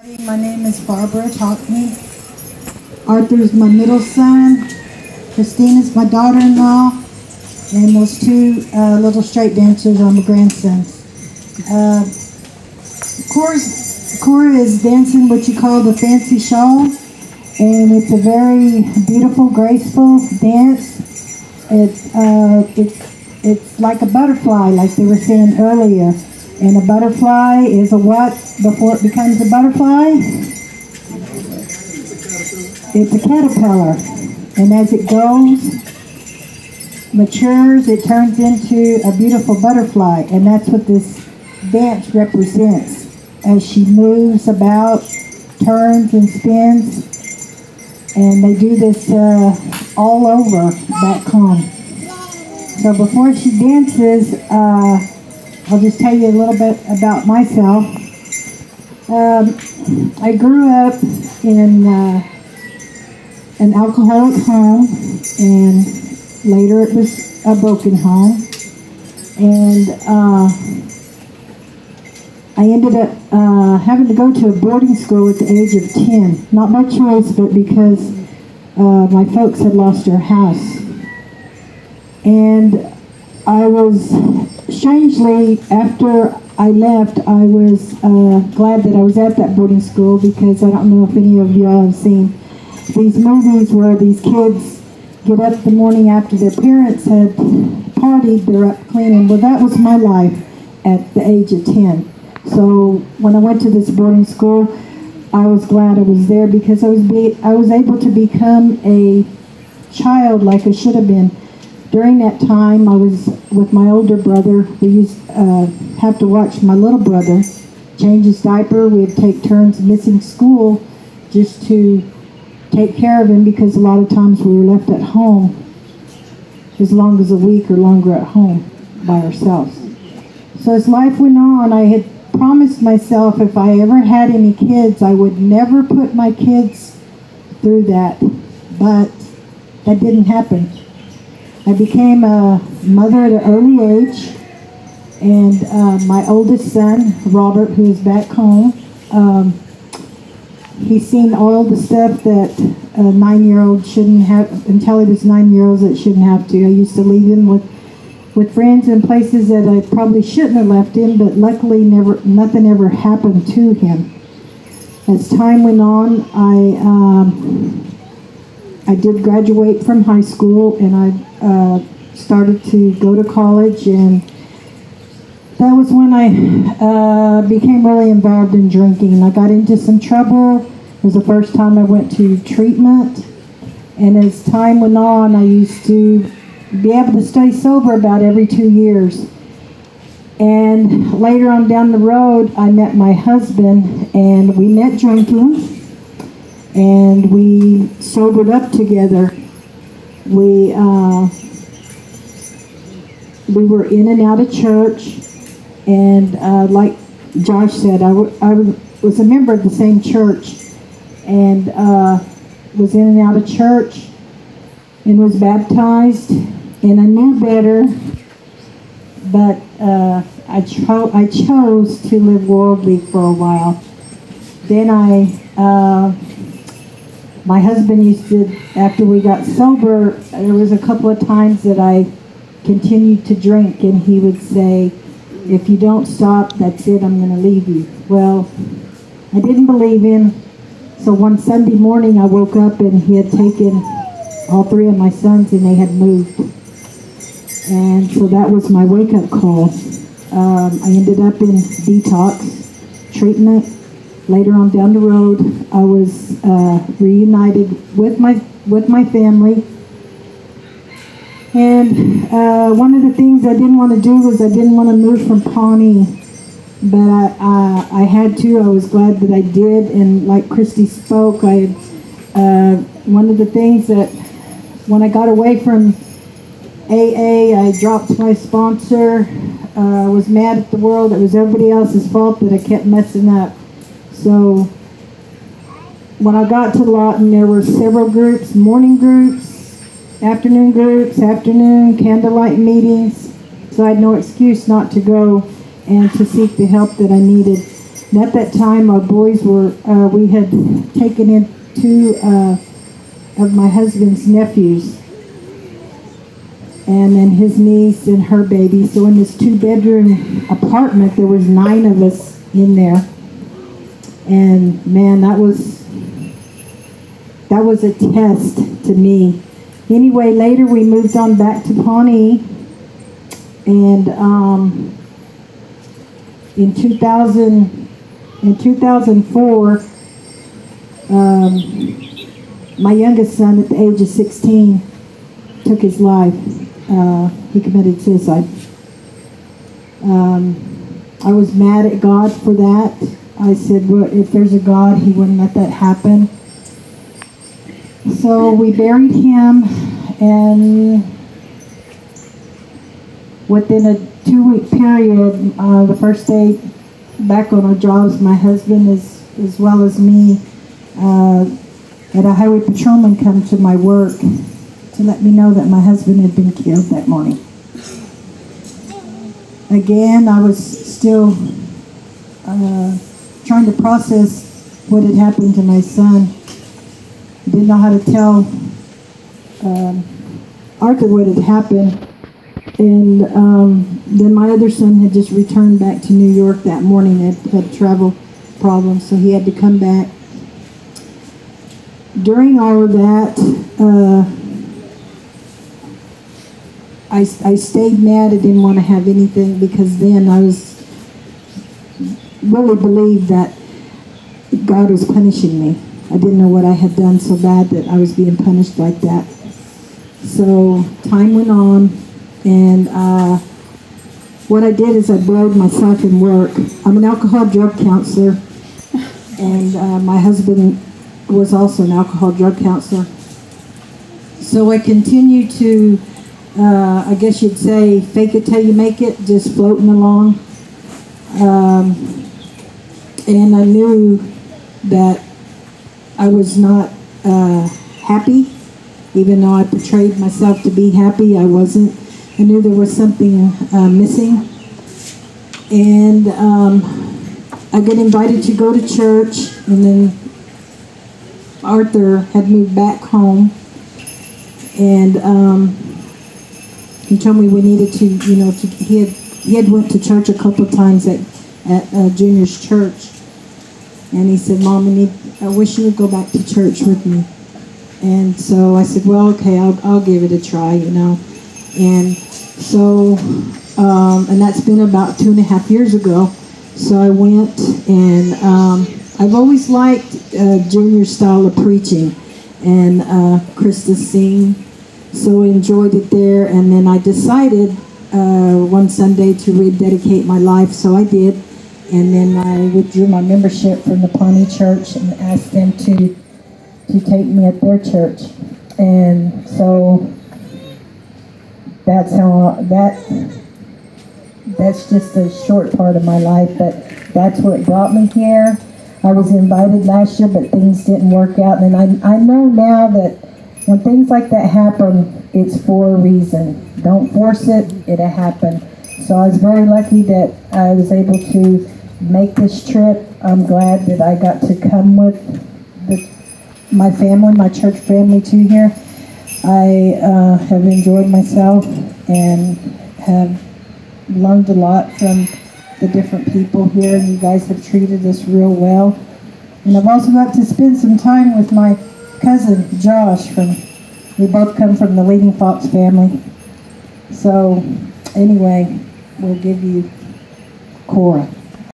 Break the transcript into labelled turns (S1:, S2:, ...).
S1: My name is Barbara Pawnee. Arthur's my middle son. Christina's my daughter-in-law. And those two little straight dancers are my grandsons. Cora is dancing what you call the fancy shawl. And it's a very beautiful, graceful dance. It's like a butterfly, like they were saying earlier. And a butterfly is a what before it becomes a butterfly? It's a caterpillar. And as it goes, matures, it turns into a beautiful butterfly. And that's what this dance represents. As she moves about, turns and spins. And they do this all over back home. So before she dances, I'll just tell you a little bit about myself. I grew up in an alcoholic home, and later it was a broken home. And I ended up having to go to a boarding school at the age of 10. Not by choice, but because my folks had lost their house. And I was, strangely, after I left, I was glad that I was at that boarding school, because I don't know if any of y'all have seen these movies where these kids get up the morning after their parents had partied, they're up cleaning. Well, that was my life at the age of 10. So when I went to this boarding school, I was glad I was there, because I was able to become a child like I should have been. During that time, I was with my older brother. We used to have to watch my little brother change his diaper. We'd take turns missing school just to take care of him, because a lot of times we were left at home as long as a week or longer at home by ourselves. So as life went on, I had promised myself if I ever had any kids, I would never put my kids through that. But that didn't happen. I became a mother at an early age, and my oldest son, Robert, who is back home, he's seen all the stuff that a 9-year-old shouldn't have, until he was 9 years old, that shouldn't have to. I used to leave him with friends in places that I probably shouldn't have left him, but luckily nothing ever happened to him. As time went on, I did graduate from high school, and I started to go to college, and that was when I became really involved in drinking. I got into some trouble. It was the first time I went to treatment, and as time went on, I used to be able to stay sober about every 2 years. And later on down the road, I met my husband, and we met drinking. And we sobered up together. We were in and out of church, and like Josh said, I was a member of the same church, and was in and out of church, and was baptized, and I knew better, but I chose to live worldly for a while. Then my husband used to, after we got sober, there was a couple of times that I continued to drink, and he would say, if you don't stop, that's it, I'm going to leave you. Well, I didn't believe him, so one Sunday morning I woke up and he had taken all 3 of my sons and they had moved. And so that was my wake-up call. I ended up in detox treatment. Later on down the road, I was reunited with my family. And one of the things I didn't want to do was I didn't want to move from Pawnee. But I had to. I was glad that I did. And like Christy spoke, one of the things that when I got away from AA, I dropped my sponsor. I was mad at the world. It was everybody else's fault that I kept messing up. So when I got to Lawton, there were several groups, morning groups, afternoon candlelight meetings. So I had no excuse not to go and to seek the help that I needed. And at that time, our boys were, we had taken in two of my husband's nephews, and then his niece and her baby. So in this 2-bedroom apartment, there was 9 of us in there. And man, that was a test to me. Anyway, later we moved on back to Pawnee, and in 2004, my youngest son, at the age of 16, took his life. He committed suicide. I was mad at God for that. I said, well, if there's a God, he wouldn't let that happen. So we buried him, and within a 2-week period, the first day back on our jobs, my husband as well as me had a highway patrolman come to my work to let me know that my husband had been killed that morning. Again, I was still trying to process what had happened to my son. I didn't know how to tell Arthur what had happened. And then my other son had just returned back to New York that morning. Had travel problems, so he had to come back. During all of that, I stayed mad. I didn't want to have anything, because then I was really believed that God was punishing me. I didn't know what I had done so bad that I was being punished like that. So time went on, and what I did is I blowed myself in work. I'm an alcohol drug counselor, and my husband was also an alcohol drug counselor. So I continued to, I guess you'd say, fake it till you make it, just floating along. And I knew that I was not happy. Even though I portrayed myself to be happy, I wasn't. I knew there was something missing. And I got invited to go to church, and then Arthur had moved back home, and he told me we needed to, he had went to church a couple of times at Junior's church, and he said, "Mom, I wish you would go back to church with me." And so I said, "Well, okay, I'll give it a try, And so, and that's been about 2.5 years ago. So I went, and I've always liked Junior's style of preaching, and Krista sing, so I enjoyed it there. And then I decided one Sunday to rededicate my life, so I did. And then I withdrew my membership from the Pawnee church and asked them to take me at their church. And so that's how that's just a short part of my life, but that's what brought me here. I was invited last year, but things didn't work out, and I know now that when things like that happen, it's for a reason. Don't force it, it'll happen. So I was very lucky that I was able to make this trip. I'm glad that I got to come with my family, my church family, too here. I have enjoyed myself and have learned a lot from the different people here, and you guys have treated us real well. And I've also got to spend some time with my cousin Josh. We both come from the Leading Fox family. So anyway, we'll give you Cora.